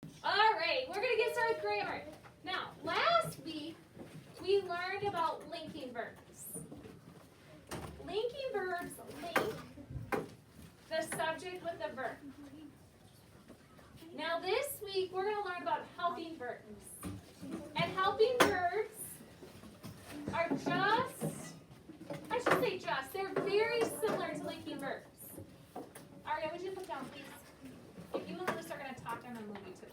All right, we're going to get started with grammar. Now, last week, we learned about linking verbs. Linking verbs link the subject with the verb. Now, this week, we're going to learn about helping verbs. And helping verbs are they're very similar to linking verbs. Aria, would you put down, please? If you and Lewis are going to talk, I'm going to move you too.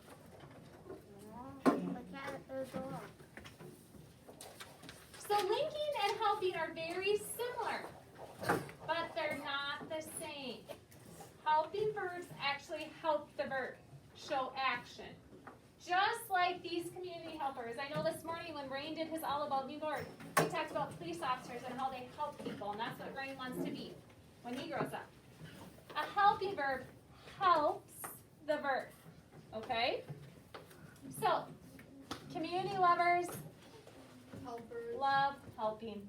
So linking and helping are very similar, but they're not the same. Helping verbs actually help the verb show action. Just like these community helpers. I know this morning when Rain did his All About New York, he talked about police officers and how they help people, and that's what Rain wants to be when he grows up. A helping verb helps the verb, okay? So, community lovers love helping.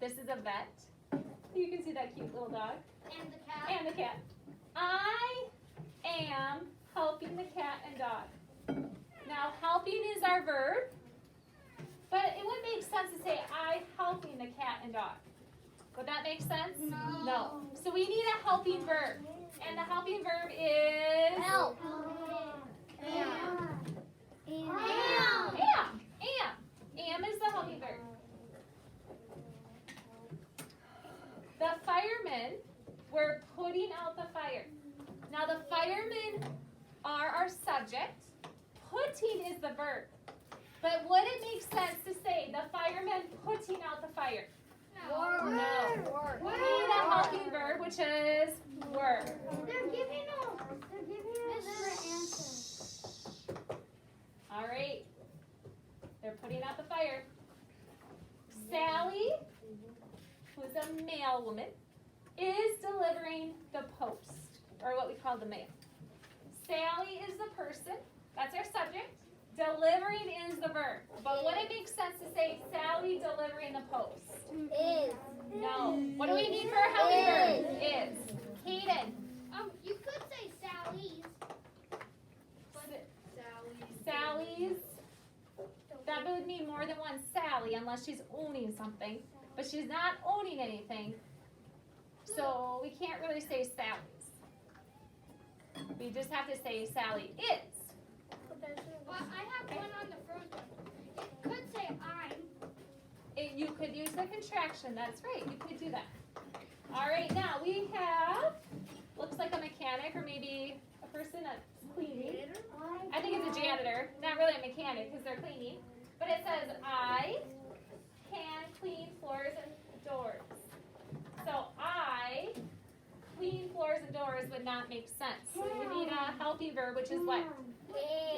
This is a vet. You can see that cute little dog. And the cat. And the cat. I am helping the cat and dog. Now, helping is our verb, but it wouldn't make sense to say I helping the cat and dog. Would that make sense? No. So we need a helping verb. And the helping verb is? Help. Am is the helping verb. The firemen were putting out the fire. Now the firemen are our subject. Putting is the verb. But would it make sense to say the firemen putting out the fire? No. We need a helping verb, which is were. They're giving us the answer. All right. They're putting out the fire. Sally, who's a male woman, is delivering the post, or what we call the mail. Sally is the person, that's our subject. Delivering is the verb. But would it make sense to say Sally delivering the post? Is. No. What do we need for a helping verb? Is. Kaden. You could say Sally's. Sally's. That would mean more than one Sally unless she's owning something. But she's not owning anything. So we can't really say Sally's. We just have to say Sally is. Well, I have one on the first one. It could say I'm. You could use the contraction. That's right. You could do that. All right. Now we have, looks like a mechanic or maybe a person that's cleaning. I think it's a janitor. Not really a mechanic because they're cleaning. But it says, I can clean floors and doors. So I clean floors and doors would not make sense. So we need a helping verb, which is what?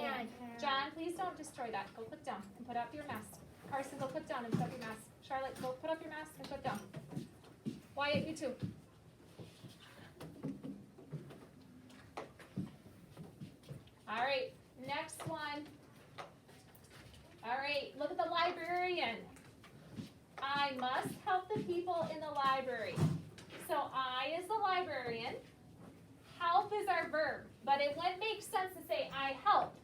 Can. John, please don't destroy that. Go put down and put up your mask. Carson, go put down and put up your mask. Charlotte, go put up your mask and put down. Wyatt, you too. All right, next one. All right, look at the librarian. I must help the people in the library. So I is the librarian. Help is our verb, but it wouldn't make sense to say I help.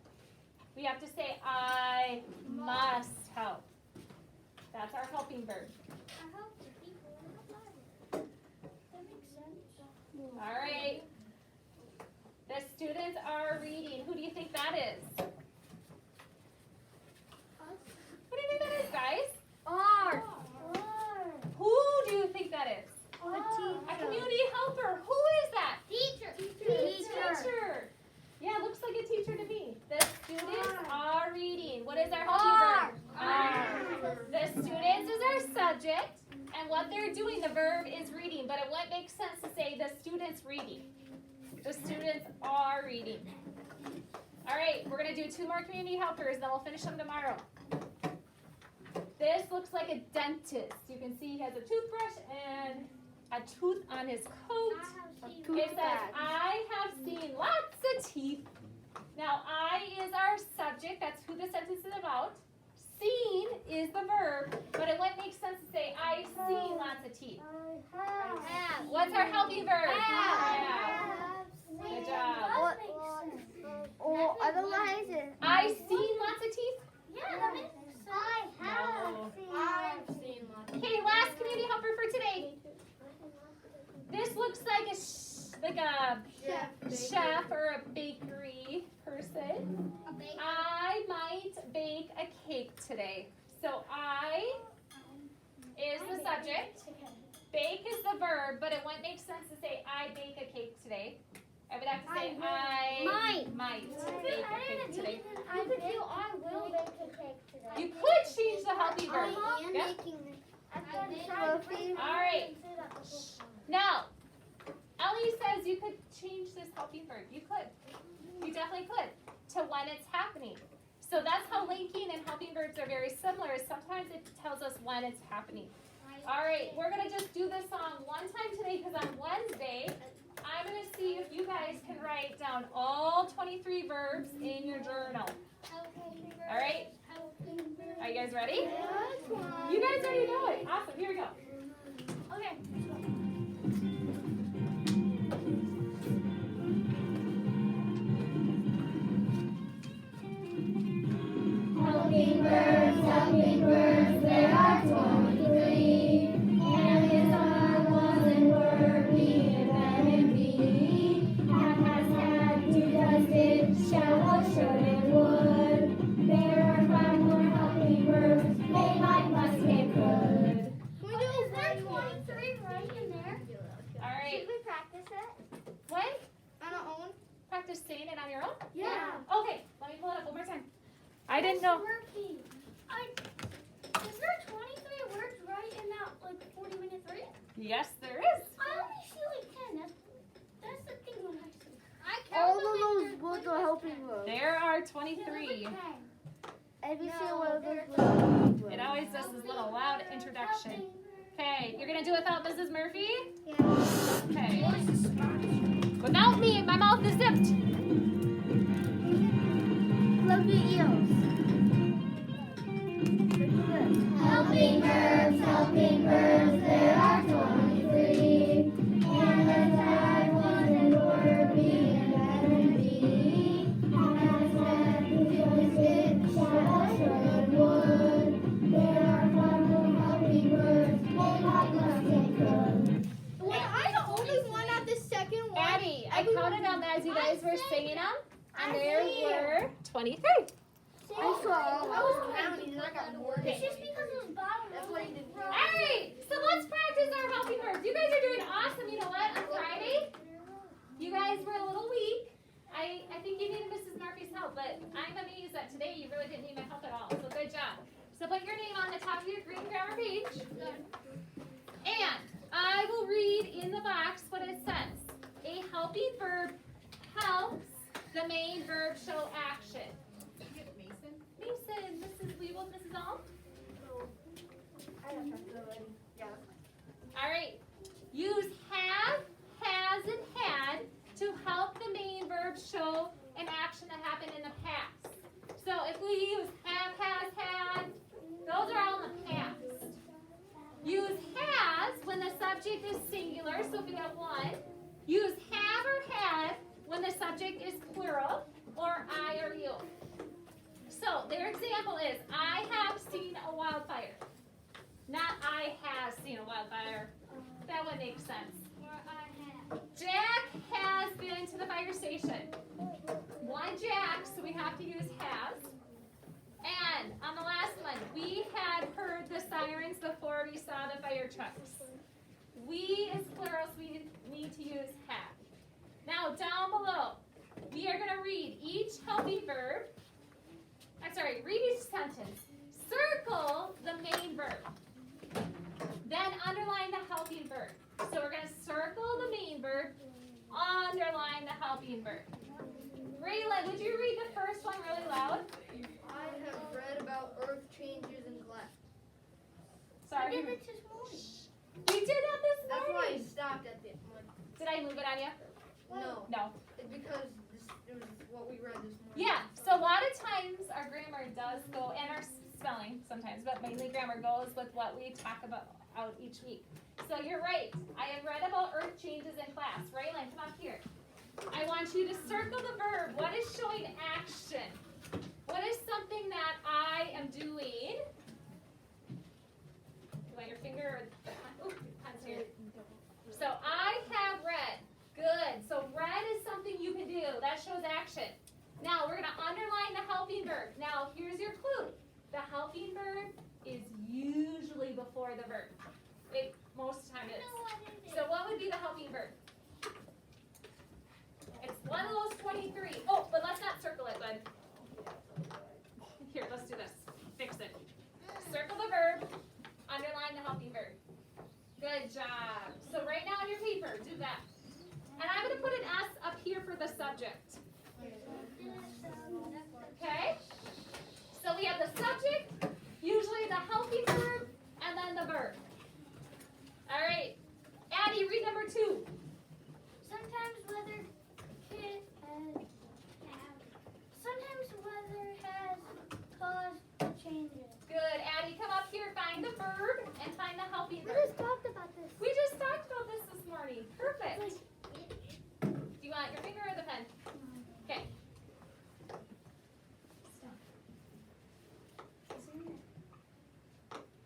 We have to say I must help. That's our helping verb. I help the people in the library. That makes sense. All right. The students are reading. Who do you think that is? Who do you think that is, guys? R. Who do you think that is? A community helper. Who is that? Teacher. Teacher. Yeah, looks like a teacher to me. The students are reading. What is our helping verb? Are. The students is our subject, and what they're doing, the verb is reading, but it wouldn't make sense to say the students reading. The students are reading. All right, we're going to do 2 more community helpers, then we'll finish them tomorrow. This looks like a dentist. You can see he has a toothbrush and a tooth on his coat. It says, I have seen lots of teeth. Now, I is our subject. That's who the sentence is about. Seen is the verb, but it wouldn't make sense to say, I've seen lots of teeth. Have. What's our helping verb? Have. Good job. guys seen lots of teeth? Yeah, that makes sense. I've seen lots. Okay, last community helper for today. This looks like a chef or a bakery person. I might bake a cake today. So I is the subject. Bake is the verb, but it wouldn't make sense to say I bake a cake today. I would have to say I might bake a cake today. I could do I will bake a cake today. You could change the helping verb. I am Yep. making it. All right. Now, Ellie says you could change this helping verb. You could. You definitely could. To when it's happening. So that's how linking and helping verbs are very similar. Sometimes it tells us when it's happening. All right, we're going to just do this on one time today because on Wednesday, I'm going to see if you guys can write down all 23 verbs in your journal. All right? Are you guys ready? You guys already know it. Awesome. Here we go. Okay. Helping verbs, there are 23. And is are, was, and were, being, been, and be. Have, has, had, do, does, did, shall, was, should, and would. There are 5 more helping verbs, may, might, must, and could. Is there 23 right in there? All right. Should we practice it? What? On our own? Practice saying it on your own? Yeah. Okay, let me pull it up one more time. I didn't know. Is there 23 words right in that like 40-minute three? Yes, there is. I only see like 10. That's the thing when I see. I All of those words are helping verbs. There are 23. Every No, single one of those there's words are helping verbs. It always does this little loud introduction. Okay, you're gonna do it without Mrs. Murphy? Yeah. Okay. Without me, my mouth is zipped. Plug your ears. Helping verbs, there are 23. And as I was, and were, being, been, and be. Has, had, do, did, shall, should, and would. There are 5 more helping verbs, may, might, must, and could. I'm the only one at the second one. Abby, I counted them as you guys were saying them, and there were 23. I saw I was counting and I got more. It's just because it was bottom. That's why you didn't. Alright, so let's practice our helping verbs. You guys are doing awesome. You know what? On Friday, you guys were a little weak. I think you needed Mrs. Murphy's help, but I'm amazed that today you really didn't need my help at all. So good job. So put your name on the top of your green grammar page. And I will read in the box what it says. A helping verb helps the main verb show action. Mason, Mrs. Weevil, Mrs. Alm? All right. Use have, has, and had to help the main verb show an action that happened in the past. So if we use have, has, had, those are all in the past. Use has when the subject is singular, so if we have one. Use have or had when the subject is plural, or I or you. So their example is, I have seen a wildfire. Not I have seen a wildfire. That would make sense. Jack has been to the fire station. One Jack, so we have to use has. And on the last one, we had heard the sirens before we saw the fire trucks. We is plural, so we need to use have. Now down below, we are going to read each helping verb. Read each sentence. Circle the main verb. Then underline the helping verb. So we're going to circle the main verb, underline the helping verb. Raylan, would you read the first one really loud? I have read about earth changes in class. Sorry. I did it this morning. You did that this That's why I morning. stopped at the one. Did I move it on you? No, No. it's because it was what we read this morning. Yeah, so a lot of times our grammar does go, and our spelling sometimes, but mainly grammar goes with what we talk about out each week. So you're right. I have read about earth changes in class. Raylan, come up here. I want you to circle the verb. What is showing action? What I am doing. You want your finger or the pen? Oh, your pen's here. So I have red. Good. So red is something you can do. That shows action. Now we're going to underline the helping verb. Now here's your clue. The helping verb is usually before the verb. It most of the time is. So what would be the helping verb? It's one of those 23. Oh, but let's not circle it, bud. Here, let's do this. Fix it. Circle the verb, underline the helping verb. Good job. So right now on your paper, do that. And I'm going to put an S up here for the subject. Okay? So we have the subject, usually the helping verb, and then the verb. All right. Addie, read number 2. Sometimes weather has caused changes. Good. Addie, come up here, find the verb, and find the helping We verb. just talked about this. We just talked about this morning. Perfect. Do you want your finger or the pen? Okay.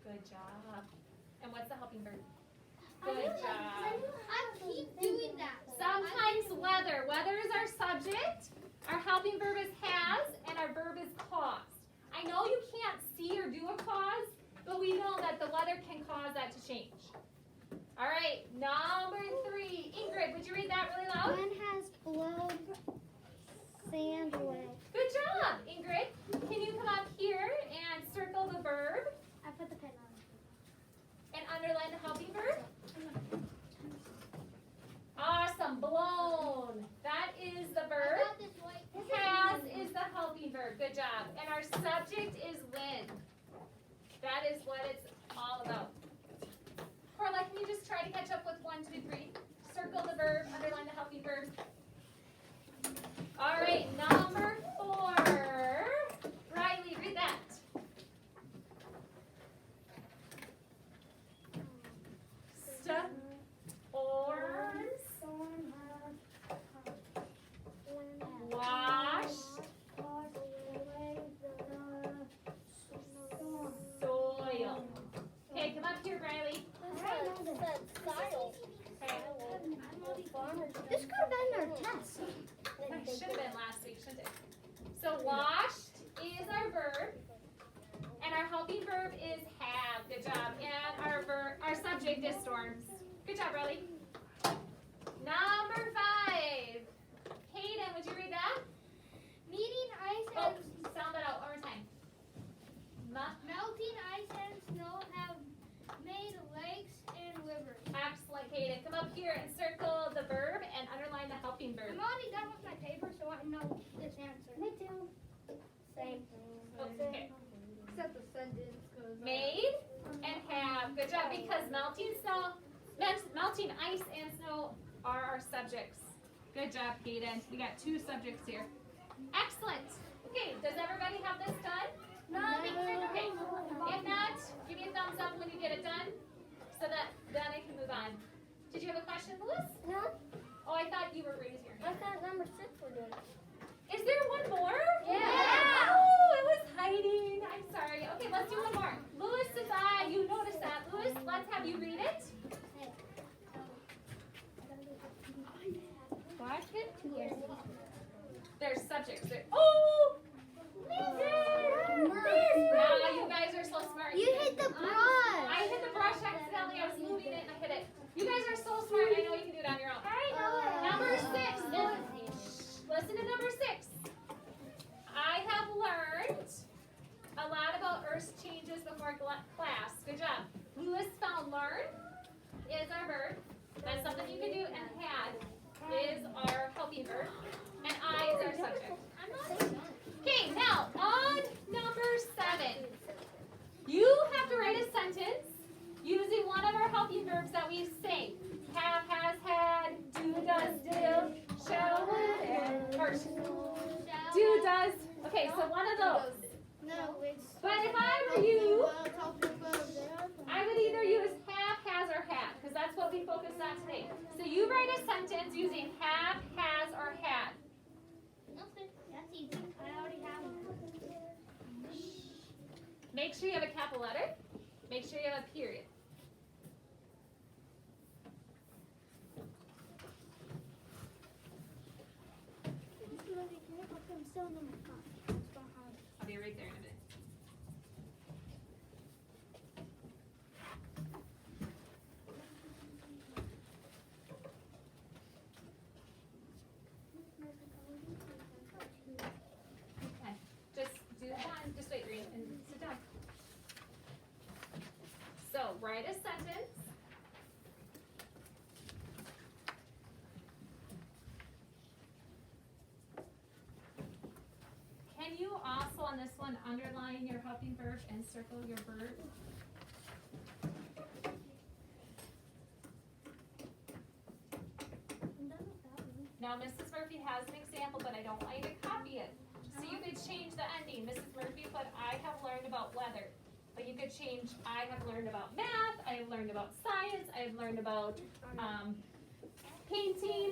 Good job. And what's the helping verb? Good job. I keep doing that. Sometimes weather. Weather is our subject. Our helping verb is has, and our verb is caused. I know you can't see or do a cause, but we know that the weather can cause that to change. All right, number 3. Ingrid, would you read that really loud? One has blown sand away. Good job, Ingrid. Can you come up here and circle the verb I put the pen on. and underline the helping verb? Awesome, blown. That is the verb. Has is the helping verb. Good job. And our subject is wind. That is what it's all about. Corla, can you just try to catch up with 1, 2, 3? Circle the verb, underline the helping verb. All right, number 4. Riley, read that. Washed soil. Okay, come up here, Riley. This could have been our test. That should have been last week, shouldn't it? So washed is our verb, and our helping verb is have. Good job. And our subject is storms. Good job, Riley. Number 5. Hayden, would you read that? Meeting ice Oh, and sound that out one more time. melting ice and snow have made lakes and rivers. Excellent, Hayden. Come up here and circle the verb and underline the helping verb. I'm already done with my paper, so I know this answer. Me too. Same. Okay. Except the sentence, because Made and have. Good job, because melting ice and snow are our subjects. Good job, Hayden. We got 2 subjects here. Excellent. Okay, does everybody have this done? No. Okay. If not, give me a thumbs up when you get it done, so that then I can move on. Did you have a question, Louis? No. Oh, I thought you were raising your I hand. thought number 6 were doing. Is there one more? Yeah. Oh, it was hiding. I'm sorry. Okay, let's do one more. Louis says you noticed that. Louis, let's have you read it. Watch it. There's subjects there. Oh! Wow, you guys are so smart. You hit the brush. I hit the brush accidentally. I was moving it and I hit it. You guys are so smart. I know you can do it on your own. Number 6. Listen to number 6. I have learned a lot about Earth's changes before class. Good job. Lewis found learn is our verb. That's something you can do. And had is our helping verb. And I is our subject. Okay, now on number 7. You have to write a sentence using one of our helping verbs that we say. Have, has, had, do, does, do, shall, would, and, or do, does. Okay, so one of those. No, it's. But if I were you, I would either use have, has, or had, because that's what we focused on today. So you write a sentence using have, has, or had. Okay, that's easy. I already have one. Make sure you have a capital letter. Make sure you have a period. I'll be right there in a minute. Okay, just do one, just wait, Green, and sit down. So, write a sentence. Can you also, on this one, underline your helping verb and circle your verb? Now, Mrs. Murphy has an example, but I don't want you to copy it. So you could change the ending. Mrs. Murphy put, I have learned about weather. But you could change, I have learned about math, I have learned about science, I have learned about painting.